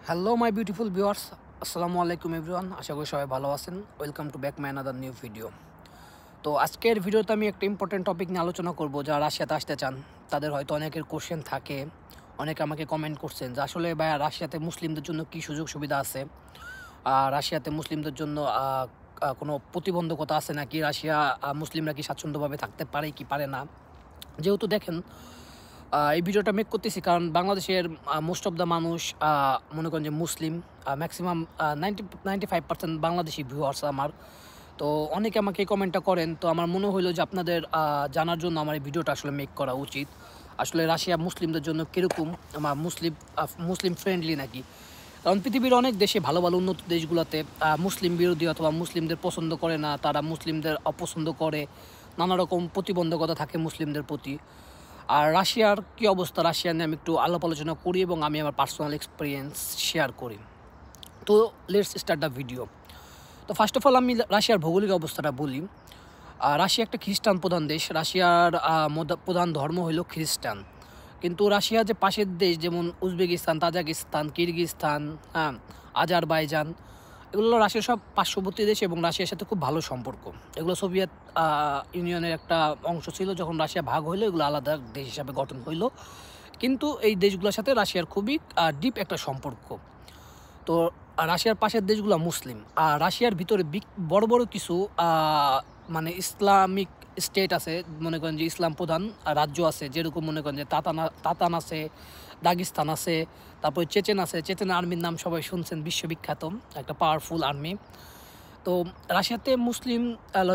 Hello my beautiful viewers, আসসালামু আলাইকুম everyone. আশা করি সবাই ভালো আছেন। Welcome to back my another new video. তো আজকের ভিডিওতে আমি একটা ইম্পর্টেন্ট টপিক নিয়ে আলোচনা করব। যারা রাশিয়াতে আসতে চান তাদের হয়তো অনেকের কোশ্চেন থাকে। অনেকে আমাকে কমেন্ট করছেন যে আসলে ভাইয়া রাশিয়াতে মুসলিমদের জন্য কী সুযোগ সুবিধা আছে, রাশিয়াতে মুসলিমদের জন্য কোনো প্রতিবন্ধকতা আছে নাকি, রাশিয়া মুসলিমরা কি স্বাচ্ছন্দ্যভাবে থাকতে পারে কি পারে না। যেহেতু দেখেন, এই ভিডিওটা মেক করতেছি কারণ বাংলাদেশের মোস্ট অফ দ্য মানুষ মনে করেন যে মুসলিম, ম্যাক্সিমাম 95% বাংলাদেশি ভিউয়ার্স আমার। তো অনেকে আমাকে এই কমেন্টটা করেন, তো আমার মনে হলো যে আপনাদের জানার জন্য আমার এই ভিডিওটা আসলে মেক করা উচিত। আসলে রাশিয়া মুসলিমদের জন্য কীরকম, মুসলিম ফ্রেন্ডলি নাকি। কারণ পৃথিবীর অনেক দেশে, ভালো ভালো উন্নত দেশগুলোতে মুসলিম বিরোধী অথবা মুসলিমদের পছন্দ করে না, তারা মুসলিমদের অপছন্দ করে, নানা রকম প্রতিবন্ধকতা থাকে মুসলিমদের প্রতি। আর রাশিয়ার কী অবস্থা, রাশিয়া নিয়ে আমি একটু আলাপ আলোচনা করি এবং আমি আমার পার্সোনাল এক্সপিরিয়েন্স শেয়ার করি। তো লেটস স্টার্ট দ্য ভিডিও। তো ফার্স্ট অফ অল আমি রাশিয়ার ভৌগোলিক অবস্থাটা বলি। রাশিয়া একটা খ্রিস্টান প্রধান দেশ। রাশিয়ার প্রধান ধর্ম হইল খ্রিস্টান। কিন্তু রাশিয়া যে পাশের দেশ, যেমন উজবেকিস্তান, তাজাকিস্তান, কিরগিজস্তান, আজারবাইজান, এগুলো রাশিয়ার সব পার্শ্ববর্তী দেশ এবং রাশিয়ার সাথে খুব ভালো সম্পর্ক। এগুলো সোভিয়েত ইউনিয়নের একটা অংশ ছিল। যখন রাশিয়া ভাগ হইলো, এগুলো আলাদা দেশ হিসাবে গঠন হইলো। কিন্তু এই দেশগুলোর সাথে রাশিয়ার খুবই ডিপ একটা সম্পর্ক। তো রাশিয়ার পাশের দেশগুলো মুসলিম। আর রাশিয়ার ভিতরে বড় বড় কিছু মানে ইসলামিক স্টেট আছে, মনে করেন যে ইসলাম প্রধান রাজ্য আছে। যেরকম মনে করেন যে তাতান আছে, দাগিস্তান আছে, তারপরে চেচেন আছে। চেচেন আর্মির নাম সবাই শুনছেন, বিশ্ববিখ্যাত একটা পাওয়ারফুল আর্মি। তো রাশিয়াতে মুসলিম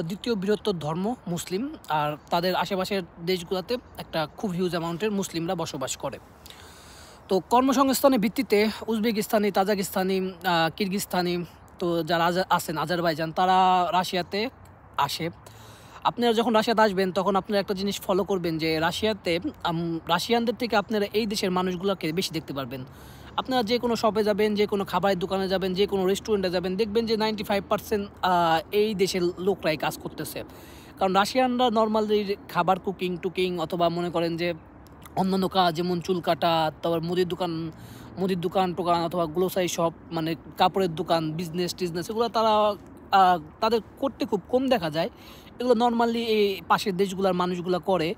দ্বিতীয় বৃহত্তর ধর্ম মুসলিম। আর তাদের আশেপাশের দেশগুলোতে একটা খুব হিউজ অ্যামাউন্টের মুসলিমরা বসবাস করে। তো কর্মসংস্থানের ভিত্তিতে উজবেকিস্তানি, তাজাকিস্তানি, কিরগিজস্তানি, তো যারা আছেন আজারবাইজান, তারা রাশিয়াতে আসে। আপনারা যখন রাশিয়াতে আসবেন তখন আপনারা একটা জিনিস ফলো করবেন যে রাশিয়াতে রাশিয়ানদের থেকে আপনারা এই দেশের মানুষগুলোকে বেশি দেখতে পারবেন। আপনারা যে কোনো শপে যাবেন, যে কোনো খাবারের দোকানে যাবেন, যে কোনো রেস্টুরেন্টে যাবেন, দেখবেন যে 95% এই দেশের লোকরাই কাজ করতেছে। কারণ রাশিয়ানরা নর্মালি খাবার কুকিং অথবা মনে করেন যে অন্যান্য কাজ, যেমন চুল কাটা, তারপর মুদির দোকান টোকান অথবা গ্লোসারি শপ, মানে কাপড়ের দোকান, টিজনেস, এগুলো তাদের করতে খুব কম দেখা যায়। এগুলো নর্মালি এই পাশের দেশগুলোর মানুষগুলো করে।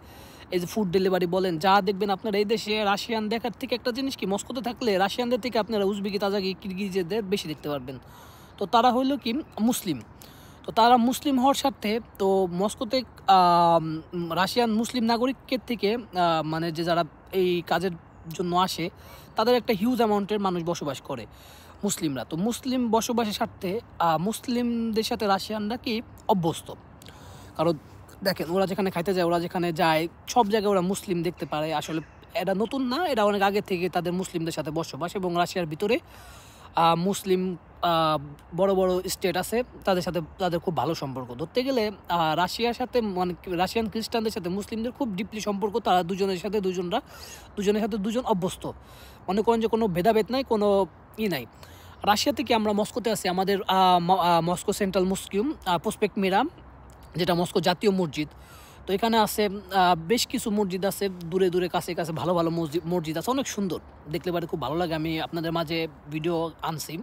এই যে ফুড ডেলিভারি বলেন, যা দেখবেন আপনারা এই দেশে রাশিয়ান দেখার থেকে একটা জিনিস কি, মস্কোতে থাকলে রাশিয়ানদের থেকে আপনারা উজবেকি, তাজাকি, কিরগিজদের বেশি দেখতে পারবেন। তো তারা হইল কি মুসলিম। তো তারা মুসলিম হওয়ার সাথে, তো মস্কোতে রাশিয়ান মুসলিম নাগরিকের থেকে মানে যে যারা এই কাজের জন্য আসে, তাদের একটা হিউজ অ্যামাউন্টের মানুষ বসবাস করে মুসলিমরা। তো মুসলিম বসবাসের স্বার্থে মুসলিমদের সাথে রাশিয়ানরা কি অভ্যস্ত। কারণ দেখেন, ওরা যেখানে খাইতে যায়, ওরা যেখানে যায়, সব জায়গায় ওরা মুসলিম দেখতে পারে। আসলে এটা নতুন না, এটা অনেক আগে থেকে তাদের মুসলিমদের সাথে বসবাস। এবং রাশিয়ার ভিতরে মুসলিম বড় বড় স্টেট আছে, তাদের খুব ভালো সম্পর্ক। ধরতে গেলে রাশিয়ার সাথে, মানে রাশিয়ান খ্রিস্টানদের সাথে মুসলিমদের খুব ডিপলি সম্পর্ক। তারা দুজনের সাথে দুজন অভ্যস্ত। মনে করেন যে কোনো ভেদাভেদ নাই, কোনো নাই। রাশিয়া থেকে আমরা মস্কোতে আছি, আমাদের মস্কো সেন্ট্রাল মস্কিউম, প্রসপেক্ট মিরা, যেটা মস্কো জাতীয় মসজিদ। তো এখানে আছে বেশ কিছু মসজিদ আছে, দূরে দূরে কাছে কাছে ভালো ভালো মসজিদ আছে, অনেক সুন্দর, দেখলে পারে খুব ভালো লাগে। আমি আপনাদের মাঝে ভিডিও আনছি,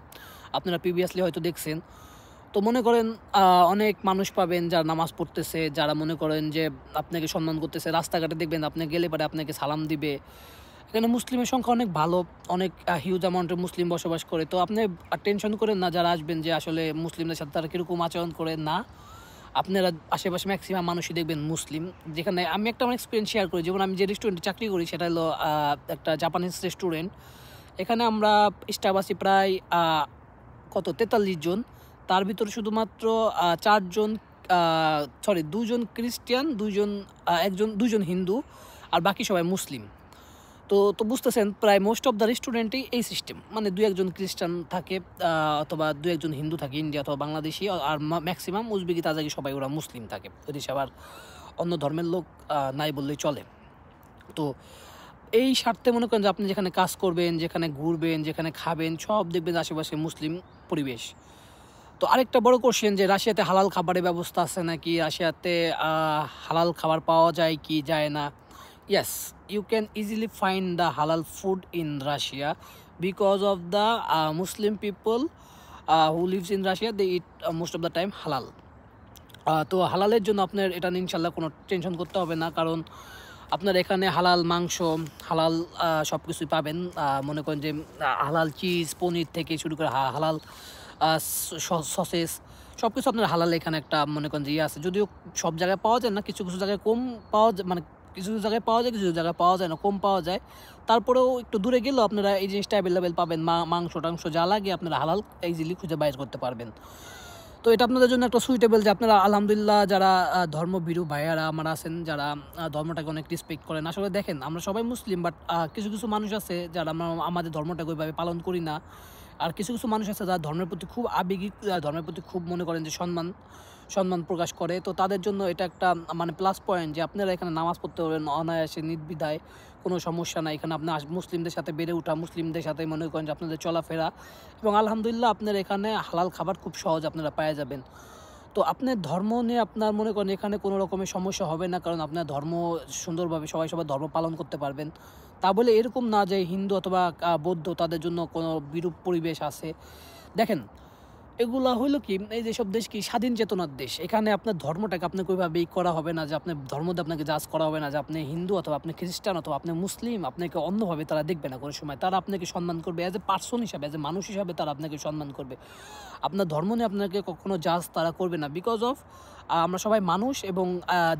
আপনারা প্রিভিয়াসলি হয়তো দেখছেন। তো মনে করেন অনেক মানুষ পাবেন যারা নামাজ পড়তেছে, যারা মনে করেন যে আপনাকে সম্মান করতেছে। রাস্তাঘাটে দেখবেন আপনি গেলে পারে আপনাকে সালাম দিবে। এখানে মুসলিমের সংখ্যা অনেক ভালো, অনেক হিউজ অ্যামাউন্টের মুসলিম বসবাস করে। তো আপনি টেনশন করেন না যারা আসবেন যে আসলে মুসলিমদের সাথে তারা কীরকম আচরণ করে। না, আপনারা আশেপাশে ম্যাক্সিমাম মানুষই দেখবেন মুসলিম। যেখানে আমি একটা আমার এক্সপিরিয়েন্স শেয়ার করি, যেমন আমি যে রেস্টুরেন্টে চাকরি করি সেটা হলো একটা জাপানিজ রেস্টুরেন্ট। এখানে আমরা স্টাফ আছি প্রায় 43 জন। তার ভিতরে শুধুমাত্র 4 জন, 2 জন খ্রিস্টান, 2 জন হিন্দু, আর বাকি সবাই মুসলিম। তো বুঝতেছেন, প্রায় মোস্ট অফ দ্য রেস্টুরেন্টেই এই সিস্টেম, মানে 2-1 জন খ্রিস্টান থাকে, অথবা 2-1 জন হিন্দু থাকে, ইন্ডিয়া অথবা বাংলাদেশি, আর ম্যাক্সিমাম উজবেকি, তাজাকি সবাই ওরা মুসলিম থাকে। ওই দেশে আবার অন্য ধর্মের লোক নাই বললেই চলে। তো এই স্বার্থে মনে করেন যে আপনি যেখানে কাজ করবেন, যেখানে ঘুরবেন, যেখানে খাবেন, সব দেখবেন আশেপাশে মুসলিম পরিবেশ। তো আরেকটা বড় কোশ্চেন যে রাশিয়াতে হালাল খাবারের ব্যবস্থা আছে নাকি, রাশিয়াতে হালাল খাবার পাওয়া যায় কি যায় না। Yes, you can easily find the halal food in Russia because of the Muslim people who lives in Russia, they eat most of the time halal. তো হালালের জন্য আপনার এটা নিয়ে ইনশাল্লাহ কোনো টেনশন করতে হবে না, কারণ আপনার এখানে হালাল মাংস, হালাল সব কিছুই পাবেন। মনে করেন যে হালাল চিজ, পনির থেকে শুরু করে হালাল সসেস সব কিছু আপনার হালাল এখানে একটা মনে করেন যে আছে। যদিও সব জায়গায় পাওয়া যায় না, কিছু কিছু জায়গায় কম পাওয়া যায়, মানে কিছু কিছু জায়গায় পাওয়া যায়, কিছু কিছু জায়গায় পাওয়া যায় না, কম পাওয়া যায়। তারপরেও একটু দূরে গেলেও আপনারা এই জিনিসটা অ্যাভেলেবেল পাবেন। মাংস টাংস যা লাগে আপনারা হালাল ইজিলি খুঁজে বাইর করতে পারবেন। তো এটা আপনাদের জন্য একটা সুইটেবল যে আপনারা আলহামদুলিল্লাহ যারা ধর্মভীরু ভাইয়ারা আমার আছেন, যারা ধর্মটাকে অনেক রেসপেক্ট করেন। আসলে দেখেন আমরা সবাই মুসলিম, বাট কিছু কিছু মানুষ আছে যারা আমরা আমাদের ধর্মটাকে ওইভাবে পালন করি না। আর কিছু কিছু মানুষ আছে যারা ধর্মের প্রতি খুব আবেগিক, ধর্মের প্রতি খুব মনে করেন যে সম্মান প্রকাশ করে। তো তাদের জন্য এটা একটা মানে প্লাস পয়েন্ট যে আপনারা এখানে নামাজ পড়তে পারবেন অনায়াসে নির্দ্বিধায়, কোনো সমস্যা নাই। এখানে আপনার মুসলিমদের সাথে বেড়ে ওঠা, মুসলিমদের সাথে মনে করেন যে আপনাদের চলাফেরা, এবং আলহামদুলিল্লাহ আপনার এখানে হালাল খাবার খুব সহজ আপনারা পাওয়া যাবেন। তো আপনার ধর্ম নিয়ে আপনার মনে করেন এখানে কোনো রকমের সমস্যা হবে না, কারণ আপনার ধর্ম সুন্দরভাবে সবাই ধর্ম পালন করতে পারবেন। তা বলে এরকম না যে হিন্দু অথবা বৌদ্ধ তাদের জন্য কোনো বিরূপ পরিবেশ আছে। দেখেন এগুলা হইলো কি, এই যেসব দেশ কি স্বাধীন চেতনার দেশ, এখানে আপনার ধর্মটাকে আপনাকে ওইভাবেই করা হবে না, যে আপনার ধর্মতে আপনাকে জাজ করা হবে না যে আপনি হিন্দু অথবা আপনি খ্রিস্টান অথবা আপনি মুসলিম। আপনাকে অন্যভাবে তারা দেখবে না কোনো সময়, তারা আপনাকে সম্মান করবে অ্যাজ এ পার্সন হিসাবে, অ্যাজ এ মানুষ হিসাবে তারা আপনাকে সম্মান করবে। আপনার ধর্ম নিয়ে আপনাকে কখনো জাজ তারা করবে না, বিকজ অফ আমরা সবাই মানুষ, এবং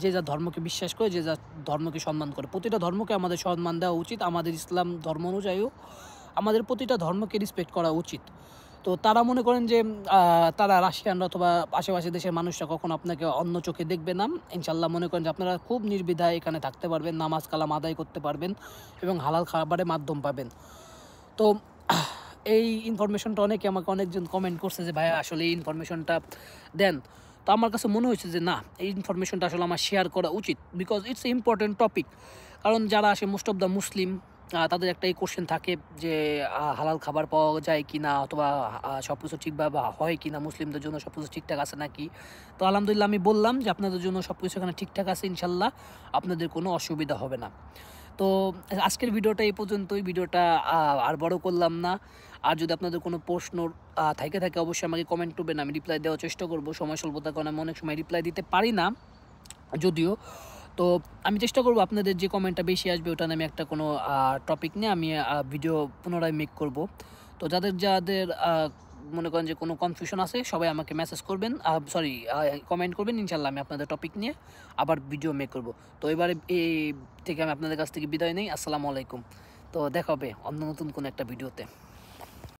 যে যা ধর্মকে বিশ্বাস করে, যে যা ধর্মকে সম্মান করে, প্রতিটা ধর্মকে আমাদের সম্মান দেওয়া উচিত। আমাদের ইসলাম ধর্ম অনুযায়ীও আমাদের প্রতিটা ধর্মকে রেসপেক্ট করা উচিত। তো তারা মনে করেন যে তারা রাশিয়ানরা অথবা আশেপাশে দেশের মানুষরা কখনো আপনাকে অন্য চোখে দেখবে না। ইনশাল্লাহ মনে করেন যে আপনারা খুব নির্দ্বিধায় এখানে থাকতে পারবেন, নামাজ কালাম আদায় করতে পারবেন এবং হালাল খাবারের মাধ্যম পাবেন। তো এই ইনফরমেশনটা আমাকে অনেকজন কমেন্ট করছে যে ভাইয়া আসলে এই ইনফরমেশনটা দেন। তো আমার কাছে মনে হয়েছে যে না, এই ইনফরমেশনটা আসলে আমার শেয়ার করা উচিত, because it's a important topic. কারণ যারা আসে মোস্ট অফ দ্য মুসলিম, তাদের একটা এই কোশ্চেন থাকে যে হালাল খাবার পাওয়া যায় কি না, অথবা সব কিছু ঠিকভাবে হয় কি না, মুসলিমদের জন্য সব কিছু ঠিকঠাক আছে নাকি। তো আলহামদুলিল্লাহ আমি বললাম যে আপনাদের জন্য সব কিছু এখানে ঠিকঠাক আছে, ইনশাল্লাহ আপনাদের কোনো অসুবিধা হবে না। তো আজকের ভিডিওটা এই পর্যন্তই, ভিডিওটা আর বড় করলাম না। আর যদি আপনাদের কোনো প্রশ্ন থাকে অবশ্যই আমাকে কমেন্ট করবেন, আমি রিপ্লাই দেওয়ার চেষ্টা করব। সময় স্বল্পতার কারণে আমি অনেক সময় রিপ্লাই দিতে পারি না যদিও। তো আমি চেষ্টা করব আপনাদের যে কমেন্টটা বেশি আসবে ওটা নিয়ে আমি একটা কোনো টপিক নিয়ে আমি ভিডিও পুনরায় মেক করব। তো যাদের মনে করেন যে কোনো কনফিউশন আছে সবাই আমাকে মেসেজ করবেন, কমেন্ট করবেন, ইনশাল্লাহ আমি আপনাদের টপিক নিয়ে আবার ভিডিও মেক করব। তো এবারে এই থেকে আমি আপনাদের কাছ থেকে বিদায় নেই। আসসালামু আলাইকুম। তো দেখা হবে অন্য নতুন কোনো একটা ভিডিওতে।